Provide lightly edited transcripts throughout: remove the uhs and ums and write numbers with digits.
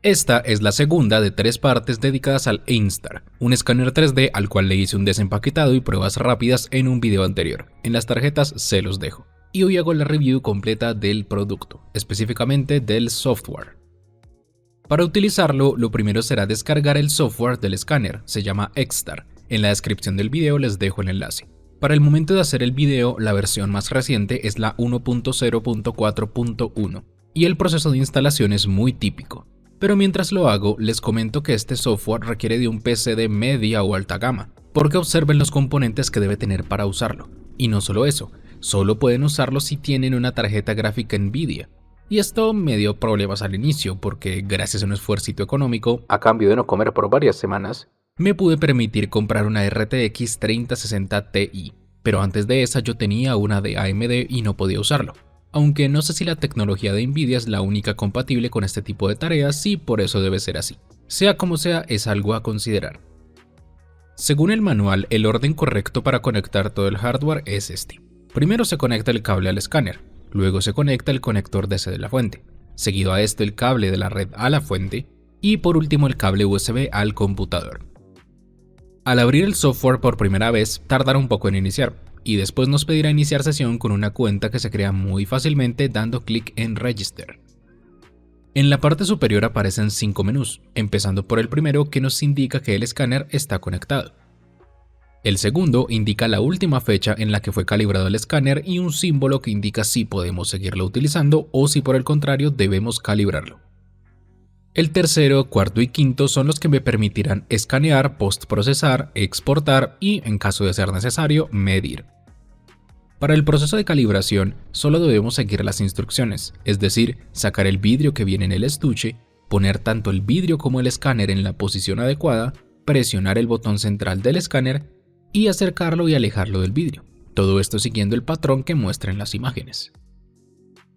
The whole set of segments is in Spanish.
Esta es la segunda de 3 partes dedicadas al Ainstar, un escáner 3D al cual le hice un desempaquetado y pruebas rápidas en un video anterior. En las tarjetas se los dejo. Y hoy hago la review completa del producto, específicamente del software. Para utilizarlo, lo primero será descargar el software del escáner, se llama Xstar. En la descripción del video les dejo el enlace. Para el momento de hacer el video, la versión más reciente es la 1.0.4.1 y el proceso de instalación es muy típico. Pero mientras lo hago, les comento que este software requiere de un PC de media o alta gama, porque observen los componentes que debe tener para usarlo. Y no solo eso, solo pueden usarlo si tienen una tarjeta gráfica Nvidia. Y esto me dio problemas al inicio, porque gracias a un esfuercito económico, a cambio de no comer por varias semanas, me pude permitir comprar una RTX 3060 Ti. Pero antes de esa yo tenía una de AMD y no podía usarlo. Aunque no sé si la tecnología de Nvidia es la única compatible con este tipo de tareas y por eso debe ser así. Sea como sea, es algo a considerar. Según el manual, el orden correcto para conectar todo el hardware es este. Primero se conecta el cable al escáner, luego se conecta el conector DC de la fuente, seguido a esto el cable de la red a la fuente y por último el cable USB al computador. Al abrir el software por primera vez, tardará un poco en iniciar. Y después nos pedirá iniciar sesión con una cuenta que se crea muy fácilmente dando clic en Register. En la parte superior aparecen 5 menús, empezando por el primero que nos indica que el escáner está conectado. El segundo indica la última fecha en la que fue calibrado el escáner y un símbolo que indica si podemos seguirlo utilizando o si por el contrario debemos calibrarlo. El tercero, cuarto y quinto son los que me permitirán escanear, postprocesar, exportar y, en caso de ser necesario, medir. Para el proceso de calibración, solo debemos seguir las instrucciones, es decir, sacar el vidrio que viene en el estuche, poner tanto el vidrio como el escáner en la posición adecuada, presionar el botón central del escáner y acercarlo y alejarlo del vidrio. Todo esto siguiendo el patrón que muestra en las imágenes.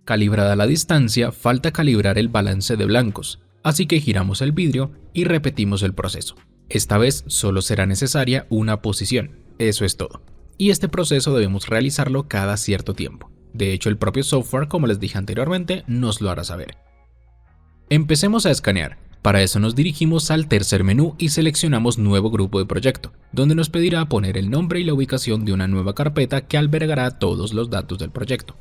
Calibrada la distancia, falta calibrar el balance de blancos, así que giramos el vidrio y repetimos el proceso. Esta vez solo será necesaria una posición, eso es todo. Y este proceso debemos realizarlo cada cierto tiempo. De hecho, el propio software, como les dije anteriormente, nos lo hará saber. Empecemos a escanear. Para eso nos dirigimos al tercer menú y seleccionamos Nuevo grupo de proyecto, donde nos pedirá poner el nombre y la ubicación de una nueva carpeta que albergará todos los datos del proyecto.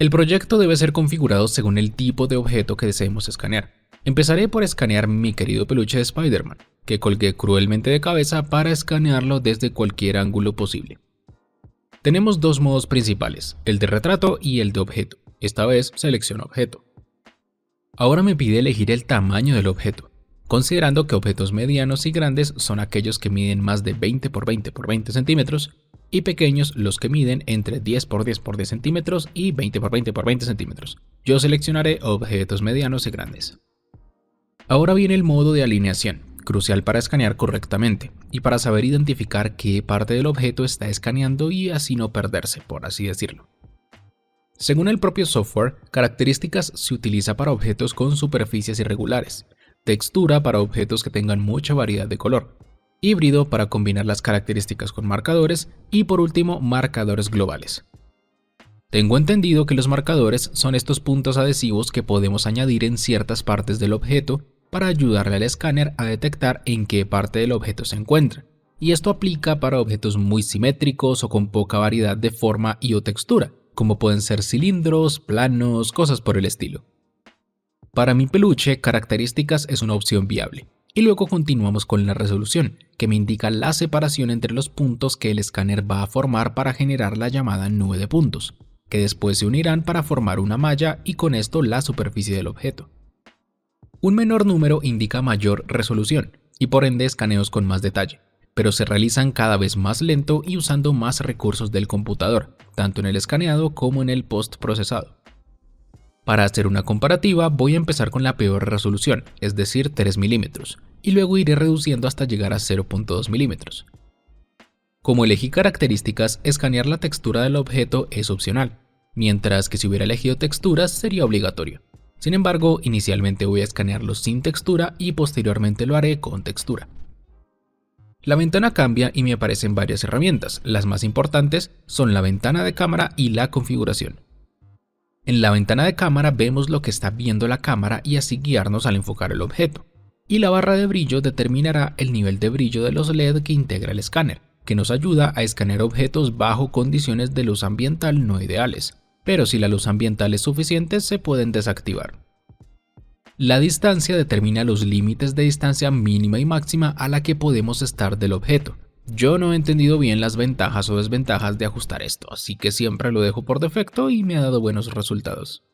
El proyecto debe ser configurado según el tipo de objeto que deseemos escanear. Empezaré por escanear mi querido peluche de Spider-Man, que colgué cruelmente de cabeza para escanearlo desde cualquier ángulo posible. Tenemos dos modos principales, el de retrato y el de objeto. Esta vez selecciono objeto. Ahora me pide elegir el tamaño del objeto, considerando que objetos medianos y grandes son aquellos que miden más de 20 por 20 por 20 centímetros y pequeños los que miden entre 10 por 10 por 10 centímetros y 20 por 20 por 20 centímetros. Yo seleccionaré objetos medianos y grandes. Ahora viene el modo de alineación, crucial para escanear correctamente y para saber identificar qué parte del objeto está escaneando y así no perderse, por así decirlo. Según el propio software, características se utiliza para objetos con superficies irregulares, textura para objetos que tengan mucha variedad de color, híbrido para combinar las características con marcadores y por último marcadores globales. Tengo entendido que los marcadores son estos puntos adhesivos que podemos añadir en ciertas partes del objeto para ayudarle al escáner a detectar en qué parte del objeto se encuentra, y esto aplica para objetos muy simétricos o con poca variedad de forma y o textura, como pueden ser cilindros, planos, cosas por el estilo. Para mi peluche, características es una opción viable, y luego continuamos con la resolución, que me indica la separación entre los puntos que el escáner va a formar para generar la llamada nube de puntos, que después se unirán para formar una malla y con esto la superficie del objeto. Un menor número indica mayor resolución y por ende escaneos con más detalle, pero se realizan cada vez más lento y usando más recursos del computador, tanto en el escaneado como en el postprocesado. Para hacer una comparativa voy a empezar con la peor resolución, es decir 3 milímetros, y luego iré reduciendo hasta llegar a 0.2 milímetros. Como elegí características, escanear la textura del objeto es opcional, mientras que si hubiera elegido texturas sería obligatorio. Sin embargo, inicialmente voy a escanearlo sin textura y posteriormente lo haré con textura. La ventana cambia y me aparecen varias herramientas, las más importantes son la ventana de cámara y la configuración. En la ventana de cámara vemos lo que está viendo la cámara y así guiarnos al enfocar el objeto. Y la barra de brillo determinará el nivel de brillo de los LED que integra el escáner, que nos ayuda a escanear objetos bajo condiciones de luz ambiental no ideales, pero si la luz ambiental es suficiente se pueden desactivar. La distancia determina los límites de distancia mínima y máxima a la que podemos estar del objeto. Yo no he entendido bien las ventajas o desventajas de ajustar esto, así que siempre lo dejo por defecto y me ha dado buenos resultados.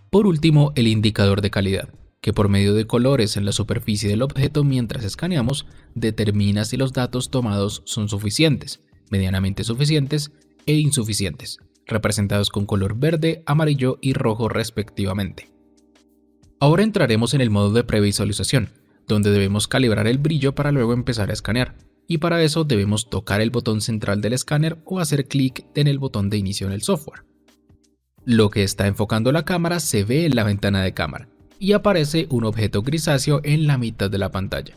Por último, el indicador de calidad, que por medio de colores en la superficie del objeto mientras escaneamos, determina si los datos tomados son suficientes, medianamente suficientes e insuficientes, representados con color verde, amarillo y rojo respectivamente. Ahora entraremos en el modo de previsualización, donde debemos calibrar el brillo para luego empezar a escanear, y para eso debemos tocar el botón central del escáner o hacer clic en el botón de inicio en el software. Lo que está enfocando la cámara se ve en la ventana de cámara, y aparece un objeto grisáceo en la mitad de la pantalla.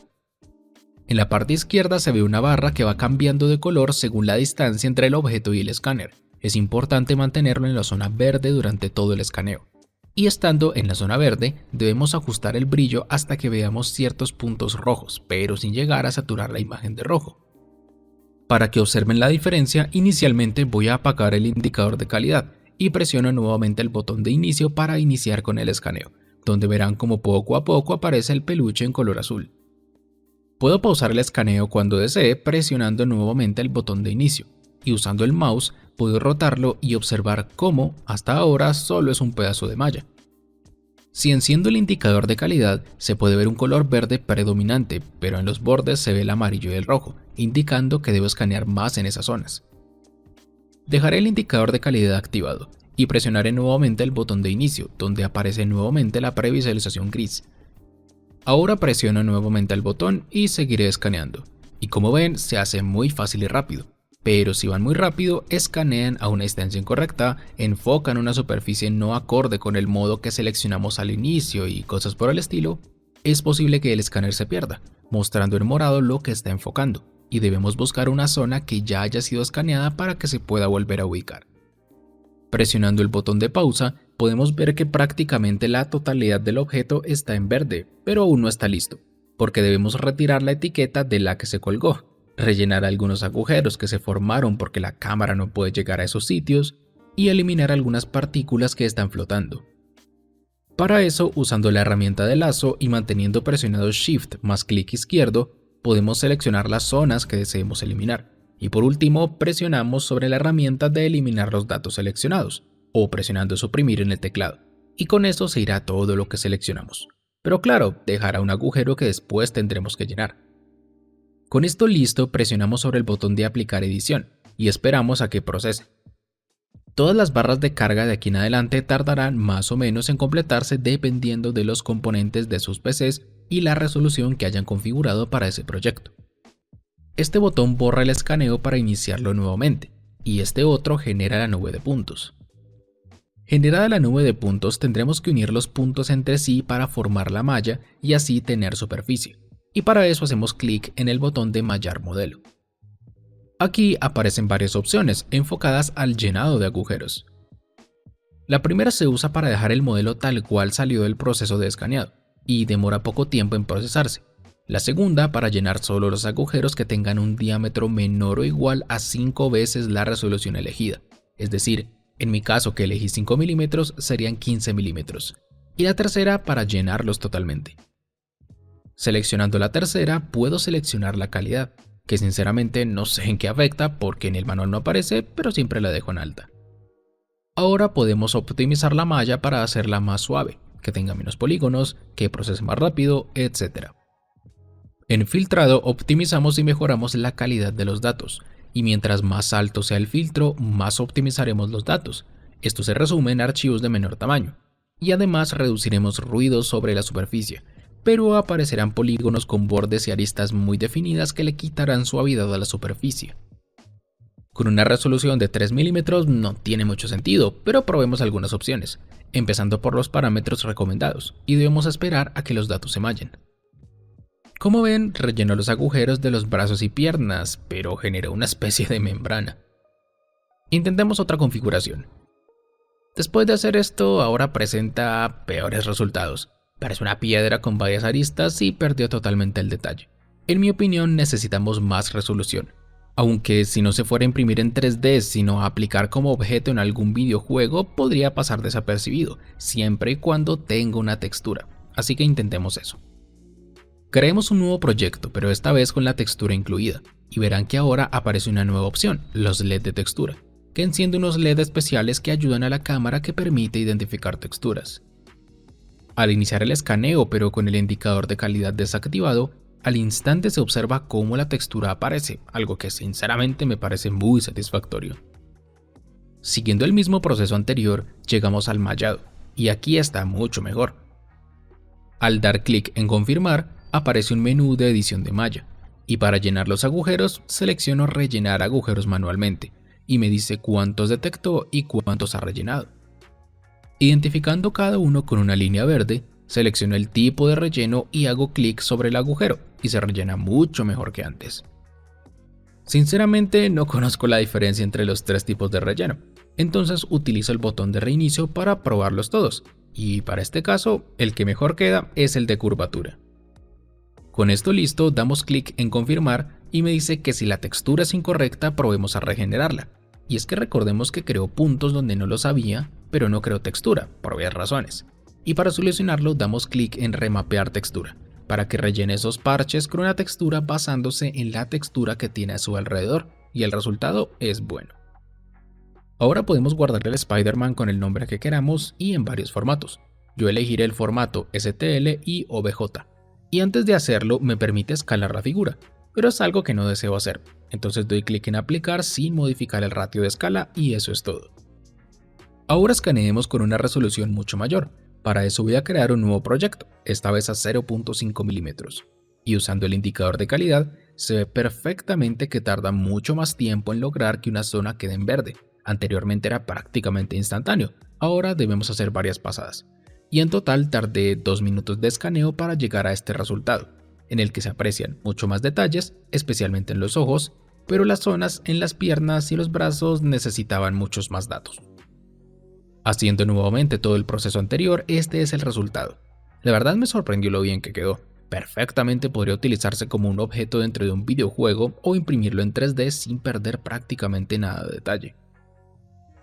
En la parte izquierda se ve una barra que va cambiando de color según la distancia entre el objeto y el escáner. Es importante mantenerlo en la zona verde durante todo el escaneo. Y estando en la zona verde, debemos ajustar el brillo hasta que veamos ciertos puntos rojos, pero sin llegar a saturar la imagen de rojo. Para que observen la diferencia, inicialmente voy a apagar el indicador de calidad y presiono nuevamente el botón de inicio para iniciar con el escaneo, donde verán como poco a poco aparece el peluche en color azul. Puedo pausar el escaneo cuando desee presionando nuevamente el botón de inicio, y usando el mouse puedo rotarlo y observar cómo, hasta ahora, solo es un pedazo de malla. Si enciendo el indicador de calidad, se puede ver un color verde predominante, pero en los bordes se ve el amarillo y el rojo, indicando que debo escanear más en esas zonas. Dejaré el indicador de calidad activado y presionaré nuevamente el botón de inicio, donde aparece nuevamente la previsualización gris. Ahora presiono nuevamente el botón y seguiré escaneando, y como ven se hace muy fácil y rápido. Pero si van muy rápido, escanean a una distancia incorrecta, enfocan una superficie no acorde con el modo que seleccionamos al inicio y cosas por el estilo, es posible que el escáner se pierda, mostrando en morado lo que está enfocando, y debemos buscar una zona que ya haya sido escaneada para que se pueda volver a ubicar. Presionando el botón de pausa, podemos ver que prácticamente la totalidad del objeto está en verde, pero aún no está listo, porque debemos retirar la etiqueta de la que se colgó, rellenar algunos agujeros que se formaron porque la cámara no puede llegar a esos sitios y eliminar algunas partículas que están flotando. Para eso, usando la herramienta de lazo y manteniendo presionado Shift más clic izquierdo, podemos seleccionar las zonas que deseemos eliminar. Y por último, presionamos sobre la herramienta de eliminar los datos seleccionados, o presionando suprimir en el teclado, y con eso se irá todo lo que seleccionamos. Pero claro, dejará un agujero que después tendremos que llenar. Con esto listo, presionamos sobre el botón de aplicar edición y esperamos a que procese. Todas las barras de carga de aquí en adelante tardarán más o menos en completarse dependiendo de los componentes de sus PCs y la resolución que hayan configurado para ese proyecto. Este botón borra el escaneo para iniciarlo nuevamente, y este otro genera la nube de puntos. Generada la nube de puntos, tendremos que unir los puntos entre sí para formar la malla y así tener superficie. Y para eso hacemos clic en el botón de mallar modelo. Aquí aparecen varias opciones enfocadas al llenado de agujeros. La primera se usa para dejar el modelo tal cual salió del proceso de escaneado y demora poco tiempo en procesarse. La segunda para llenar solo los agujeros que tengan un diámetro menor o igual a 5 veces la resolución elegida. Es decir, en mi caso que elegí 5 mm serían 15 mm. Y la tercera para llenarlos totalmente. Seleccionando la tercera, puedo seleccionar la calidad, que sinceramente no sé en qué afecta porque en el manual no aparece, pero siempre la dejo en alta. Ahora podemos optimizar la malla para hacerla más suave, que tenga menos polígonos, que procese más rápido, etc. En filtrado optimizamos y mejoramos la calidad de los datos, y mientras más alto sea el filtro, más optimizaremos los datos. Esto se resume en archivos de menor tamaño, y además reduciremos ruidos sobre la superficie, pero aparecerán polígonos con bordes y aristas muy definidas que le quitarán suavidad a la superficie. Con una resolución de 3 mm no tiene mucho sentido, pero probemos algunas opciones, empezando por los parámetros recomendados, y debemos esperar a que los datos se mallen. Como ven, rellenó los agujeros de los brazos y piernas, pero generó una especie de membrana. Intentemos otra configuración. Después de hacer esto, ahora presenta peores resultados. Parece una piedra con varias aristas y perdió totalmente el detalle. En mi opinión, necesitamos más resolución. Aunque si no se fuera a imprimir en 3D, sino a aplicar como objeto en algún videojuego, podría pasar desapercibido, siempre y cuando tenga una textura. Así que intentemos eso. Creemos un nuevo proyecto, pero esta vez con la textura incluida, y verán que ahora aparece una nueva opción, los LED de textura, que enciende unos LED especiales que ayudan a la cámara que permite identificar texturas. Al iniciar el escaneo, pero con el indicador de calidad desactivado, al instante se observa cómo la textura aparece, algo que sinceramente me parece muy satisfactorio. Siguiendo el mismo proceso anterior, llegamos al mallado, y aquí está mucho mejor. Al dar clic en confirmar, aparece un menú de edición de malla, y para llenar los agujeros, selecciono rellenar agujeros manualmente, y me dice cuántos detectó y cuántos ha rellenado. Identificando cada uno con una línea verde, selecciono el tipo de relleno y hago clic sobre el agujero, y se rellena mucho mejor que antes. Sinceramente no conozco la diferencia entre los tres tipos de relleno, entonces utilizo el botón de reinicio para probarlos todos, y para este caso, el que mejor queda es el de curvatura. Con esto listo, damos clic en confirmar y me dice que si la textura es incorrecta, probemos a regenerarla. Y es que recordemos que creó puntos donde no los había, pero no creó textura, por varias razones. Y para solucionarlo, damos clic en remapear textura, para que rellene esos parches con una textura basándose en la textura que tiene a su alrededor, y el resultado es bueno. Ahora podemos guardar el Spider-Man con el nombre que queramos y en varios formatos. Yo elegiré el formato STL y OBJ. Y antes de hacerlo me permite escalar la figura, pero es algo que no deseo hacer, entonces doy clic en aplicar sin modificar el ratio de escala y eso es todo. Ahora escaneemos con una resolución mucho mayor, para eso voy a crear un nuevo proyecto, esta vez a 0.5 milímetros, y usando el indicador de calidad se ve perfectamente que tarda mucho más tiempo en lograr que una zona quede en verde, anteriormente era prácticamente instantáneo, ahora debemos hacer varias pasadas. Y en total tardé 2 minutos de escaneo para llegar a este resultado, en el que se aprecian mucho más detalles, especialmente en los ojos, pero las zonas en las piernas y los brazos necesitaban muchos más datos. Haciendo nuevamente todo el proceso anterior, este es el resultado. La verdad me sorprendió lo bien que quedó. Perfectamente podría utilizarse como un objeto dentro de un videojuego o imprimirlo en 3D sin perder prácticamente nada de detalle.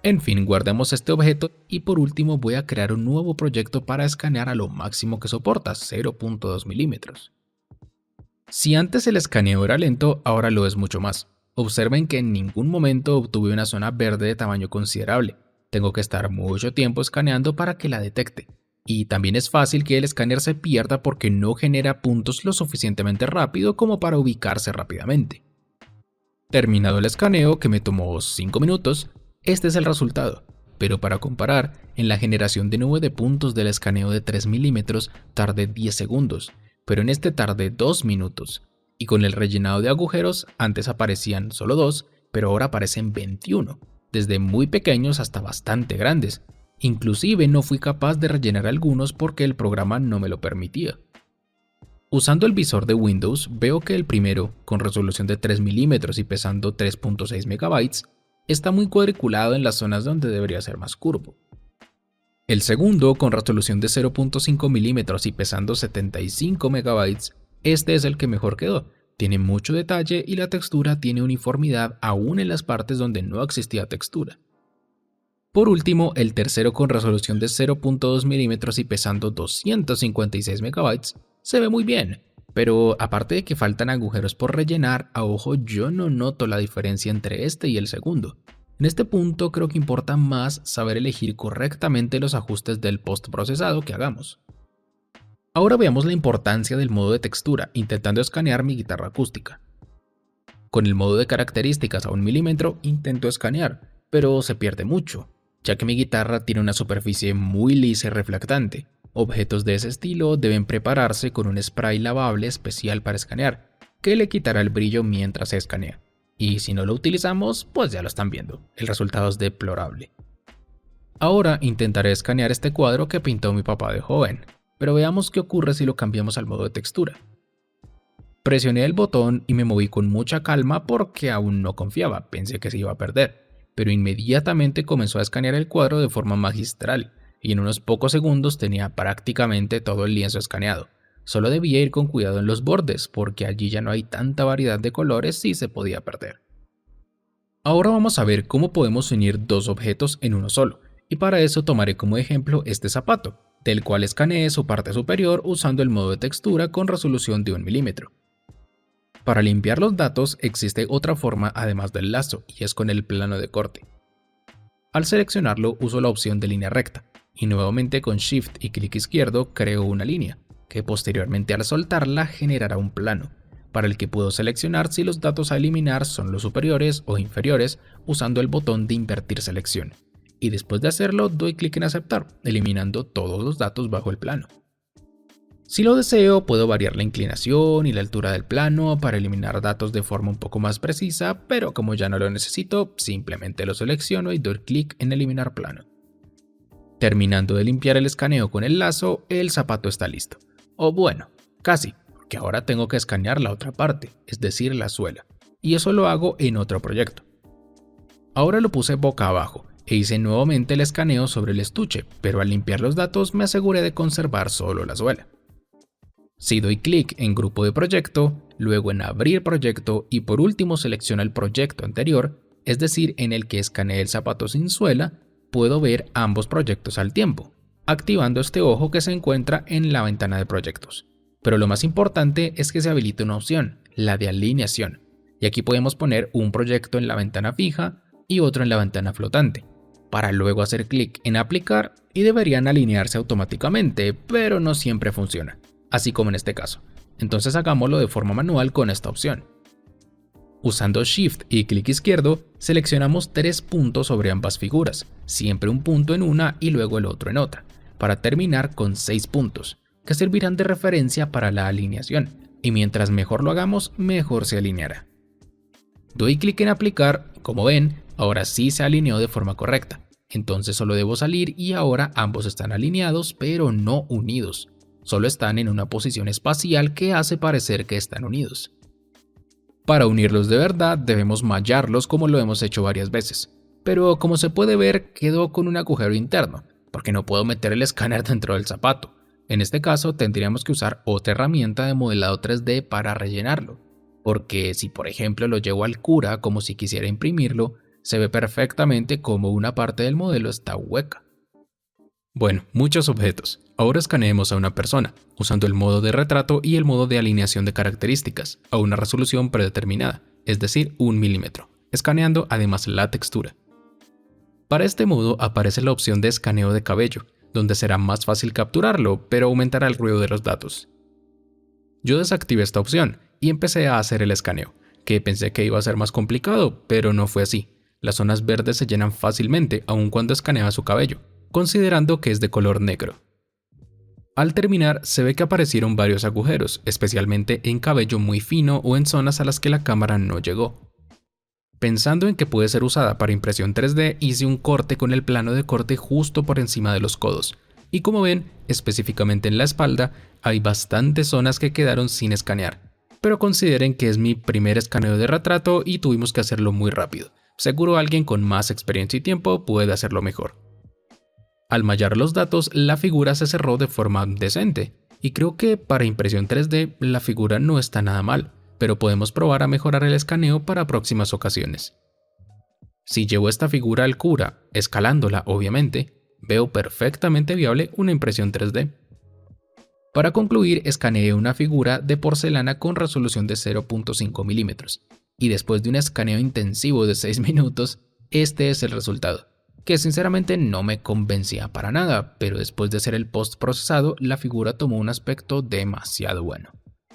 En fin, guardemos este objeto y por último voy a crear un nuevo proyecto para escanear a lo máximo que soporta, 0.2 milímetros. Si antes el escaneo era lento, ahora lo es mucho más. Observen que en ningún momento obtuve una zona verde de tamaño considerable. Tengo que estar mucho tiempo escaneando para que la detecte. Y también es fácil que el escáner se pierda porque no genera puntos lo suficientemente rápido como para ubicarse rápidamente. Terminado el escaneo, que me tomó 5 minutos, este es el resultado, pero para comparar, en la generación de nube de puntos del escaneo de 3 milímetros tardé 10 segundos, pero en este tardé 2 minutos, y con el rellenado de agujeros antes aparecían solo 2, pero ahora aparecen 21, desde muy pequeños hasta bastante grandes. Inclusive no fui capaz de rellenar algunos porque el programa no me lo permitía. Usando el visor de Windows, veo que el primero, con resolución de 3 milímetros y pesando 3.6 megabytes, está muy cuadriculado en las zonas donde debería ser más curvo. El segundo, con resolución de 0.5 milímetros y pesando 75 megabytes, este es el que mejor quedó. Tiene mucho detalle y la textura tiene uniformidad aún en las partes donde no existía textura. Por último, el tercero con resolución de 0.2 milímetros y pesando 256 megabytes, se ve muy bien, pero aparte de que faltan agujeros por rellenar, a ojo yo no noto la diferencia entre este y el segundo. En este punto creo que importa más saber elegir correctamente los ajustes del postprocesado que hagamos. Ahora veamos la importancia del modo de textura intentando escanear mi guitarra acústica. Con el modo de características a 1 milímetro intento escanear, pero se pierde mucho, ya que mi guitarra tiene una superficie muy lisa y reflectante. Objetos de ese estilo deben prepararse con un spray lavable especial para escanear, que le quitará el brillo mientras se escanea. Y si no lo utilizamos, pues ya lo están viendo, el resultado es deplorable. Ahora intentaré escanear este cuadro que pintó mi papá de joven, pero veamos qué ocurre si lo cambiamos al modo de textura. Presioné el botón y me moví con mucha calma porque aún no confiaba, pensé que se iba a perder. pero inmediatamente comenzó a escanear el cuadro de forma magistral, y en unos pocos segundos tenía prácticamente todo el lienzo escaneado. Solo debía ir con cuidado en los bordes, porque allí ya no hay tanta variedad de colores y se podía perder. Ahora vamos a ver cómo podemos unir dos objetos en uno solo, y para eso tomaré como ejemplo este zapato, del cual escaneé su parte superior usando el modo de textura con resolución de 1 milímetro. Para limpiar los datos existe otra forma además del lazo, y es con el plano de corte. Al seleccionarlo uso la opción de línea recta, y nuevamente con Shift y clic izquierdo creo una línea, que posteriormente al soltarla generará un plano, para el que puedo seleccionar si los datos a eliminar son los superiores o inferiores usando el botón de invertir selección, y después de hacerlo doy clic en aceptar, eliminando todos los datos bajo el plano. Si lo deseo, puedo variar la inclinación y la altura del plano para eliminar datos de forma un poco más precisa, pero como ya no lo necesito, simplemente lo selecciono y doy clic en eliminar plano. Terminando de limpiar el escaneo con el lazo, el zapato está listo. O bueno, casi, porque ahora tengo que escanear la otra parte, es decir, la suela, y eso lo hago en otro proyecto. Ahora lo puse boca abajo e hice nuevamente el escaneo sobre el estuche, pero al limpiar los datos me aseguré de conservar solo la suela. Si doy clic en grupo de proyecto, luego en abrir proyecto y por último selecciono el proyecto anterior, es decir, en el que escaneé el zapato sin suela, puedo ver ambos proyectos al tiempo, activando este ojo que se encuentra en la ventana de proyectos. Pero lo más importante es que se habilita una opción, la de alineación, y aquí podemos poner un proyecto en la ventana fija y otro en la ventana flotante, para luego hacer clic en aplicar y deberían alinearse automáticamente, pero no siempre funciona, así como en este caso. Entonces hagámoslo de forma manual con esta opción. Usando Shift y clic izquierdo, seleccionamos 3 puntos sobre ambas figuras, siempre un punto en una y luego el otro en otra, para terminar con 6 puntos, que servirán de referencia para la alineación, y mientras mejor lo hagamos, mejor se alineará. Doy clic en aplicar, como ven, ahora sí se alineó de forma correcta, entonces solo debo salir y ahora ambos están alineados pero no unidos, solo están en una posición espacial que hace parecer que están unidos. Para unirlos de verdad debemos mallarlos como lo hemos hecho varias veces, pero como se puede ver quedó con un agujero interno, porque no puedo meter el escáner dentro del zapato. En este caso tendríamos que usar otra herramienta de modelado 3D para rellenarlo, porque si por ejemplo lo llevo al Cura como si quisiera imprimirlo, se ve perfectamente como una parte del modelo está hueca. Bueno, muchos objetos. Ahora escaneemos a una persona, usando el modo de retrato y el modo de alineación de características, a una resolución predeterminada, es decir, 1 milímetro, escaneando además la textura. Para este modo aparece la opción de escaneo de cabello, donde será más fácil capturarlo, pero aumentará el ruido de los datos. Yo desactivé esta opción y empecé a hacer el escaneo, que pensé que iba a ser más complicado, pero no fue así. Las zonas verdes se llenan fácilmente aun cuando escaneaba su cabello, considerando que es de color negro. Al terminar se ve que aparecieron varios agujeros, especialmente en cabello muy fino o en zonas a las que la cámara no llegó. Pensando en que puede ser usada para impresión 3D, hice un corte con el plano de corte justo por encima de los codos, y como ven, específicamente en la espalda, hay bastantes zonas que quedaron sin escanear, pero consideren que es mi primer escaneo de retrato y tuvimos que hacerlo muy rápido. Seguro alguien con más experiencia y tiempo puede hacerlo mejor. Al mallar los datos, la figura se cerró de forma decente, y creo que para impresión 3D la figura no está nada mal, pero podemos probar a mejorar el escaneo para próximas ocasiones. Si llevo esta figura al Cura, escalándola obviamente, veo perfectamente viable una impresión 3D. Para concluir, escaneé una figura de porcelana con resolución de 0.5 milímetros, y después de un escaneo intensivo de 6 minutos, este es el resultado, que sinceramente no me convencía para nada, pero después de hacer el post procesado, la figura tomó un aspecto demasiado bueno.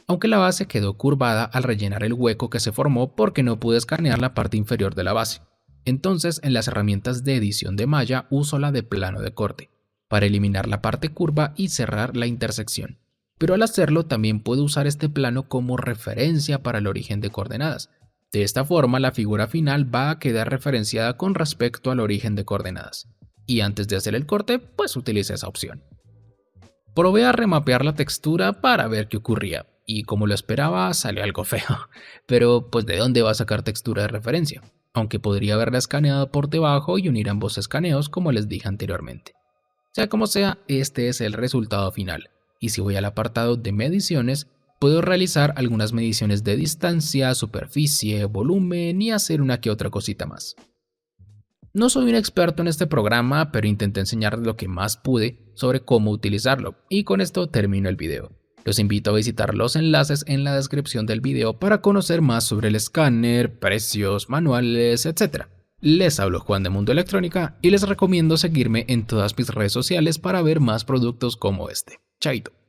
Aunque la base quedó curvada al rellenar el hueco que se formó porque no pude escanear la parte inferior de la base. Entonces, en las herramientas de edición de malla uso la de plano de corte, para eliminar la parte curva y cerrar la intersección. Pero al hacerlo también puedo usar este plano como referencia para el origen de coordenadas. De esta forma la figura final va a quedar referenciada con respecto al origen de coordenadas. Y antes de hacer el corte, pues utilicé esa opción. Probé a remapear la textura para ver qué ocurría, y como lo esperaba salió algo feo. Pero pues ¿de dónde va a sacar textura de referencia? aunque podría haberla escaneado por debajo y unir ambos escaneos como les dije anteriormente. Sea como sea, este es el resultado final, y si voy al apartado de mediciones, puedo realizar algunas mediciones de distancia, superficie, volumen y hacer una que otra cosita más. No soy un experto en este programa, pero intenté enseñar lo que más pude sobre cómo utilizarlo, y con esto termino el video. Los invito a visitar los enlaces en la descripción del video para conocer más sobre el escáner, precios, manuales, etc. Les hablo Juan de Mundo Electrónica y les recomiendo seguirme en todas mis redes sociales para ver más productos como este. Chaito.